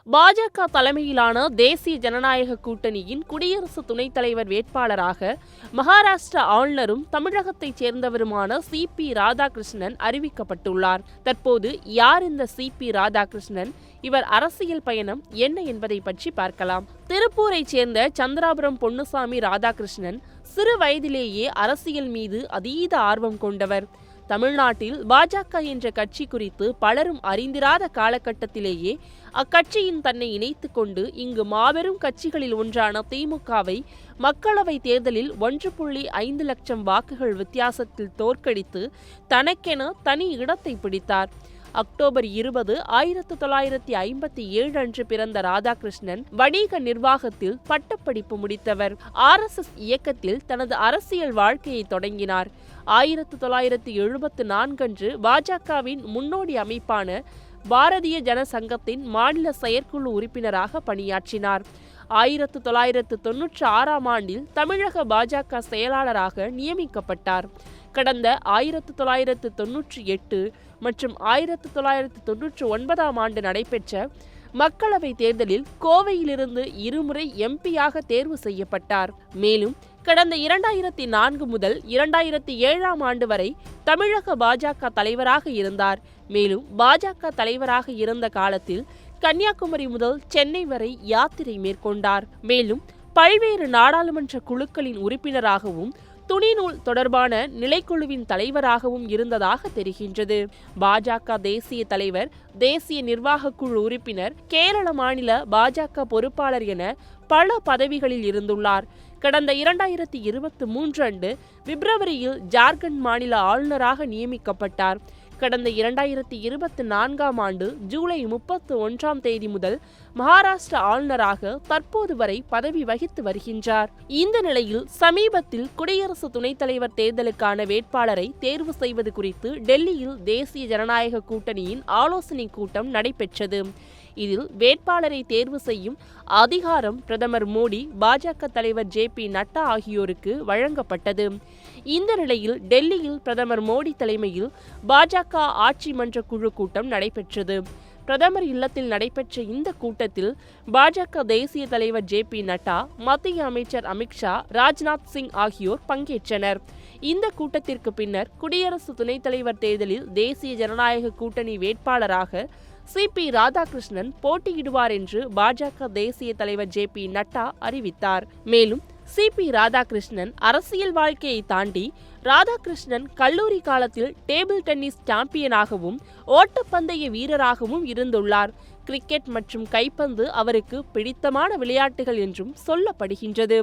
பாஜக தலைமையிலான தேசிய ஜனநாயக கூட்டணியின் குடியரசு துணைத் தலைவர் வேட்பாளராக மகாராஷ்டிரா ஆளுநரும் தமிழகத்தைச் சேர்ந்தவருமான சி.பி. ராதாகிருஷ்ணன் அறிவிக்கப்பட்டுள்ளார். தற்போது யார் இந்த சி.பி. ராதாகிருஷ்ணன்? இவர் அரசியல் பயணம் என்ன என்பதை பற்றி பார்க்கலாம். திருப்பூரைச் சேர்ந்த சந்திராபுரம் பொன்னுசாமி ராதாகிருஷ்ணன் சிறு வயதிலேயே அரசியல் மீது அதீத ஆர்வம் கொண்டவர். தமிழ்நாட்டில் பாஜக என்ற கட்சி குறித்து பலரும் அறிந்திராத காலகட்டத்திலேயே அக்கட்சியின் தன்னை இணைத்துக் கொண்டு இங்கு மாபெரும் கட்சிகளில் ஒன்றான திமுகவை மக்களவைத் தேர்தலில் 1.5 லட்சம் வாக்குகள் வித்தியாசத்தில் தோற்கடித்து தனக்கென தனி இடத்தை பிடித்தார். அக்டோபர் 20, 1957 அன்று பிறந்த ராதாகிருஷ்ணன் வணிக நிர்வாகத்தில் பட்டப்படிப்பு முடித்தவர். RSS இயக்கத்தில் தனது அரசியல் வாழ்க்கையை தொடங்கினார். 1974 அன்று பாஜகவின் முன்னோடி அமைப்பான பாரதிய ஜனசங்கத்தின் மாநில செயற்குழு உறுப்பினராக பணியாற்றினார். 1996 ஆண்டில் தமிழக பாஜக செயலாளராக நியமிக்கப்பட்டார். கடந்த 1998 மற்றும் 1999 ஆண்டு நடைபெற்ற மக்களவைத் தேர்தலில் கோவையிலிருந்து இருமுறை எம்பியாக தேர்வு செய்யப்பட்டார். மேலும் கடந்த 2004 முதல் 2007 ஆண்டு வரை தமிழக பாஜக தலைவராக இருந்தார். மேலும் பாஜக தலைவராக இருந்த காலத்தில் கன்னியாகுமரி முதல் சென்னை வரை யாத்திரை மேற்கொண்டார். மேலும் பல்வேறு நாடாளுமன்ற குழுக்களின் உறுப்பினராகவும் துணிநூல் தொடர்பான நிலைக்குழுவின் தலைவராகவும் இருந்ததாக தெரிகின்றது. பாஜக தேசிய தலைவர், தேசிய நிர்வாக குழு உறுப்பினர், கேரள மாநில பாஜக பொறுப்பாளர் என பல பதவிகளில் இருந்துள்ளார். கடந்த 2023 அன்று பிப்ரவரியில் ஜார்க்கண்ட் மாநில ஆளுநராக நியமிக்கப்பட்டார். கடந்த 2024 ஆண்டு ஜூலை 31 முதல் மகாராஷ்டிரா ஆளுநராக தற்போது வரை பதவி வகித்து வருகின்றார். இந்த நிலையில் சமீபத்தில் குடியரசு துணைத் தலைவர் தேர்தலுக்கான வேட்பாளரை தேர்வு செய்வது குறித்து டெல்லியில் தேசிய ஜனநாயக கூட்டணியின் ஆலோசனைக் கூட்டம் நடைபெற்றது. இதில் வேட்பாளரை தேர்வு செய்யும் அதிகாரம் பிரதமர் மோடி, பாஜக தலைவர் ஜே.பி. நட்டா ஆகியோருக்கு வழங்கப்பட்டது. இந்த நிலையில் டெல்லியில் பிரதமர் மோடி தலைமையில் பாஜக ஆட்சி மன்ற குழு கூட்டம் நடைபெற்றது. பிரதமர் இல்லத்தில் நடைபெற்ற இந்த கூட்டத்தில் பாஜக தேசிய தலைவர் ஜே.பி. நட்டா, மத்திய அமைச்சர் அமித்ஷா, ராஜ்நாத் சிங் ஆகியோர் பங்கேற்றனர். இந்த கூட்டத்திற்கு பின்னர் குடியரசு துணைத் தலைவர் தேர்தலில் தேசிய ஜனநாயக கூட்டணி வேட்பாளராக சி.பி. ராதாகிருஷ்ணன் போட்டியிடுவார் என்று பாஜக தேசிய தலைவர் ஜே.பி. நட்டா அறிவித்தார். மேலும் சி.பி. ராதாகிருஷ்ணன் அரசியல் வாழ்க்கையை தாண்டி ராதாகிருஷ்ணன் கல்லூரி காலத்தில் டேபிள் டென்னிஸ் சாம்பியனாகவும் ஓட்டப்பந்தய வீரராகவும் இருந்துள்ளார். கிரிக்கெட் மற்றும் கைப்பந்து அவருக்கு பிடித்தமான விளையாட்டுகள் என்றும் சொல்லப்படுகின்றது.